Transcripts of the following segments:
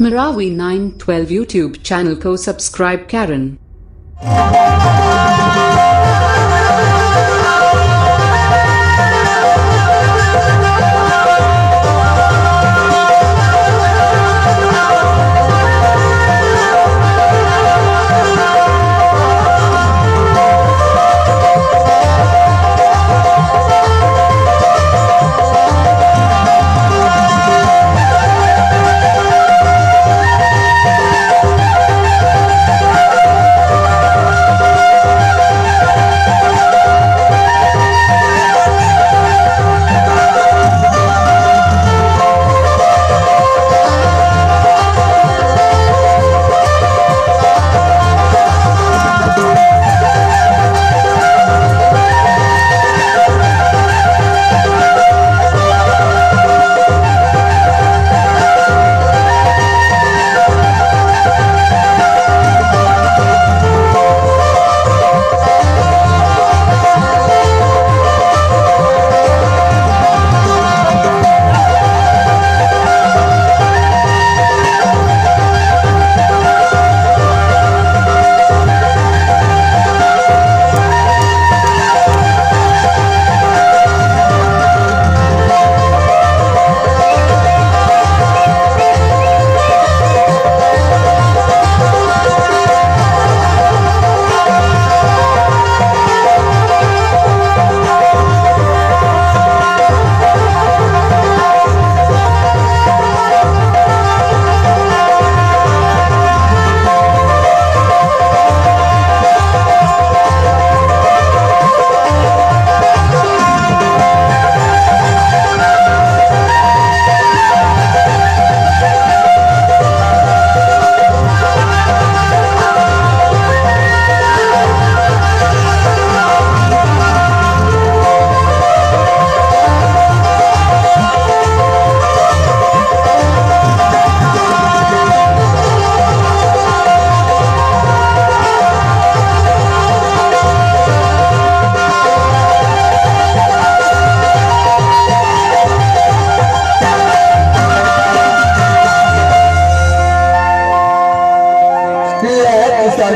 Marawi 912 YouTube channel को subscribe करें।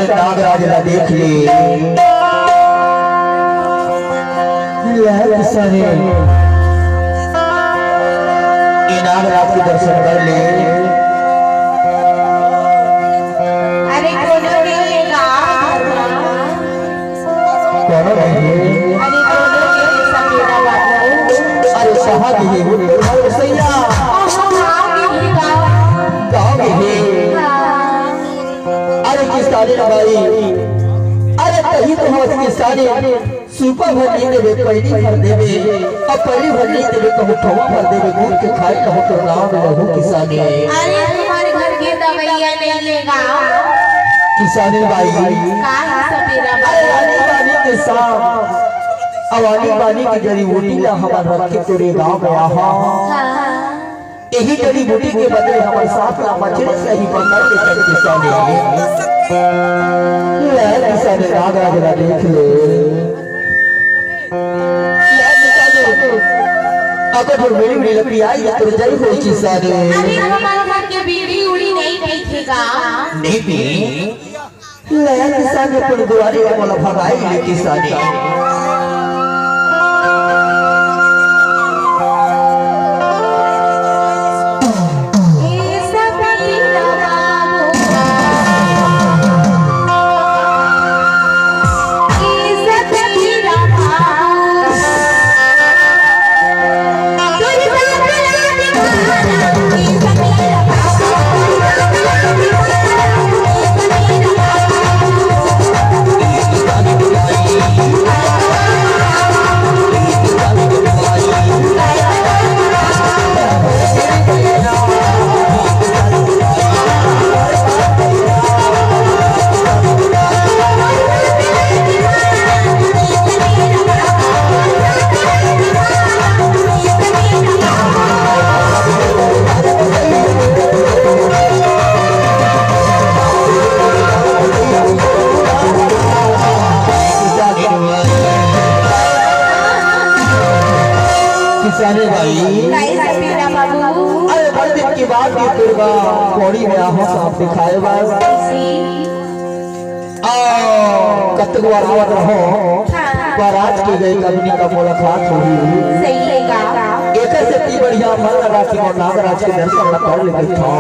नागराज ने देख ली नागराज के दर्शन कर ले। अरे कोनो देगा कौन है? अरे कोनो के सपेरा बाबू अरे साहब ये सैया अरे किसानी भाई अरे कहीं तो हम किसानी सुपर भर नहीं देवे पहली भर देवे और पहली भर नहीं देवे तो ठोवा भर देवे दूध के खाए तो तो नाम रहू किसानी। अरे तुम्हारे घर के दवाइयां नहीं लेगा किसानी भाई का सपेरा अरे रानी रानी के साथ अवानी बानी की जड़ी बूटी ला हमारा रख के तेरे गांव गया हां यही जड़ी बूटी के बदले हमारे साथ ला मछली सही पकड़ के चल किसानी ले किसानी नागराज ने देख ले अगर फिर मेरी मेरी लकड़ी आई तो जरी हो किसानी। अरे हमारे घर के बीड़ी उड़ी नहीं देखेगा नहीं ले किसानी पर दुआरी के बोला भगाई ले किसानी। के बाद ये दुर्गा पौड़ी में आहो साफ दिखाए बस कतक बार आवत रहो पर आज की गई कबनी का मुलाकात हुई सही है का एक से ती बढ़िया मन लगा कि मैं नागराज के दर्शन कर ले था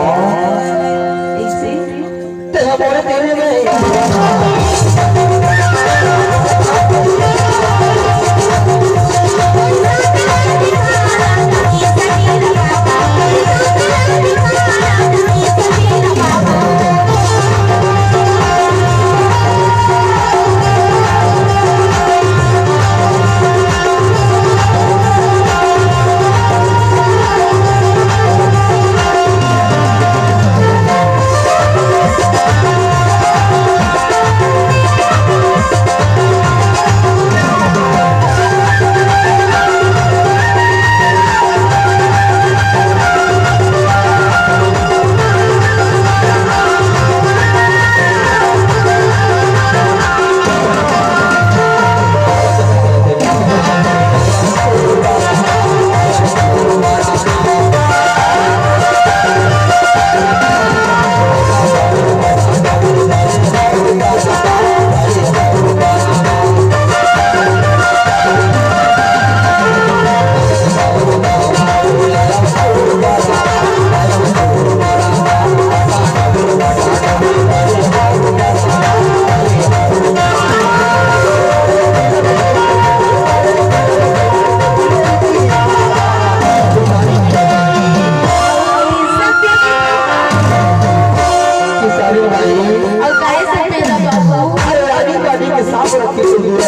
तेरा बोले तेरे में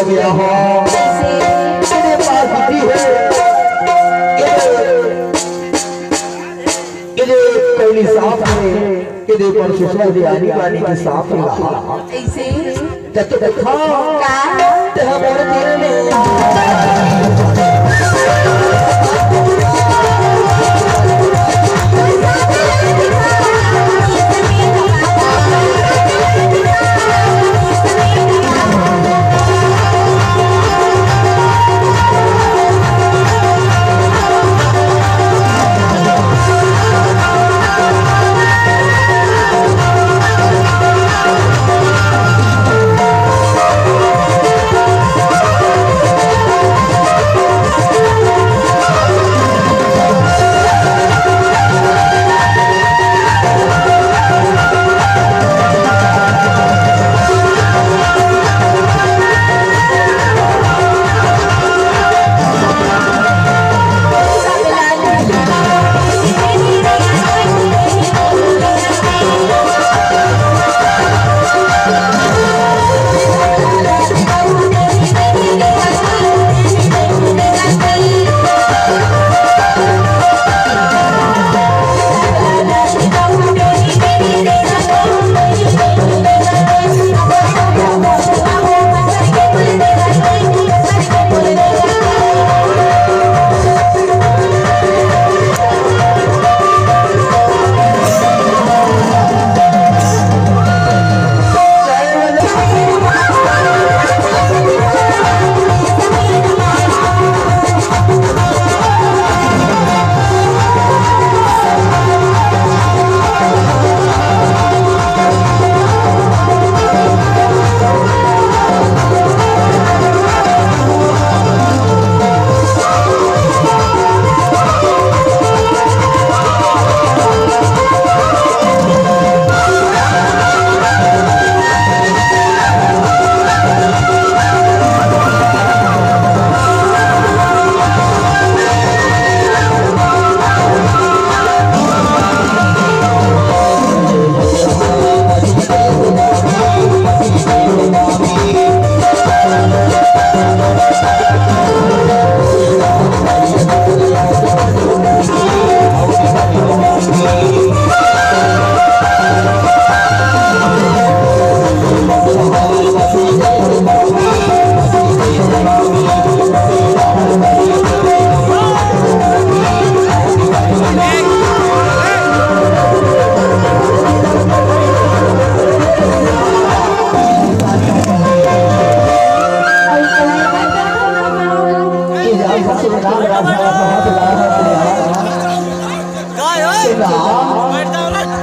गया हो तेरे पास बुद्धि है इधर पहली साफ है इधर पर सुषमा जी आनी वाली की साफ है ऐसे तब देखा का तेरा मोर तेरे में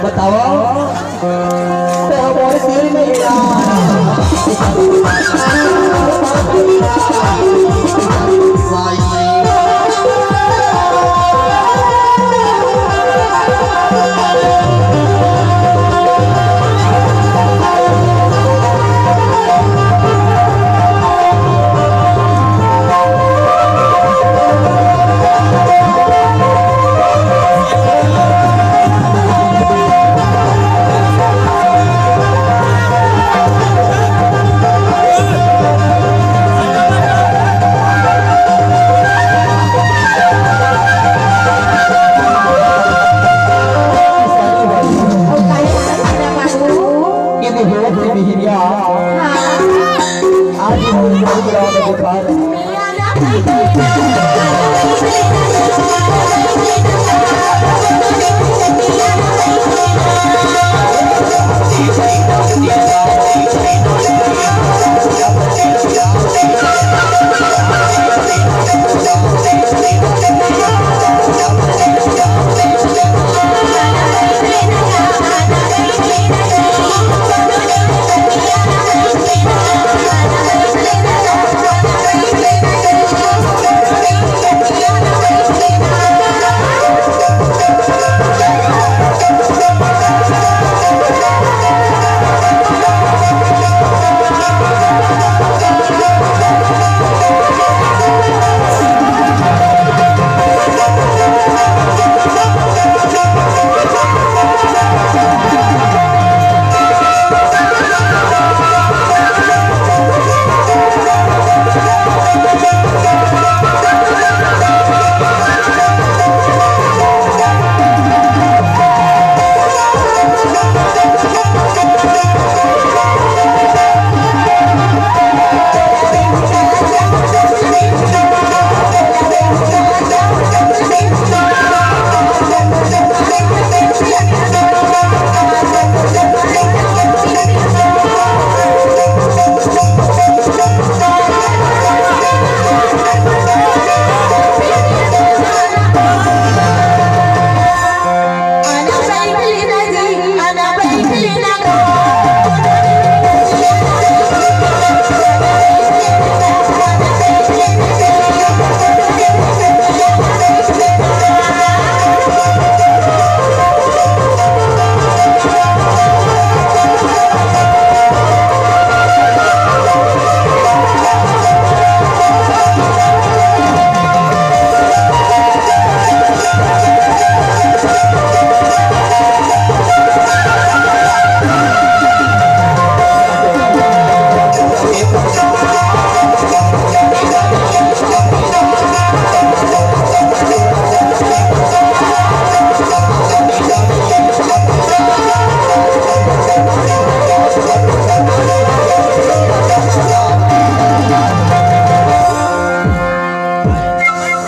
बताओ तो हमारे दिल में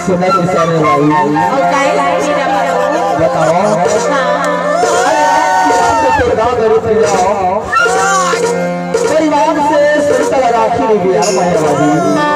सुना किसान भाई बताओ परिवार से सुरता राखी बिहार महिला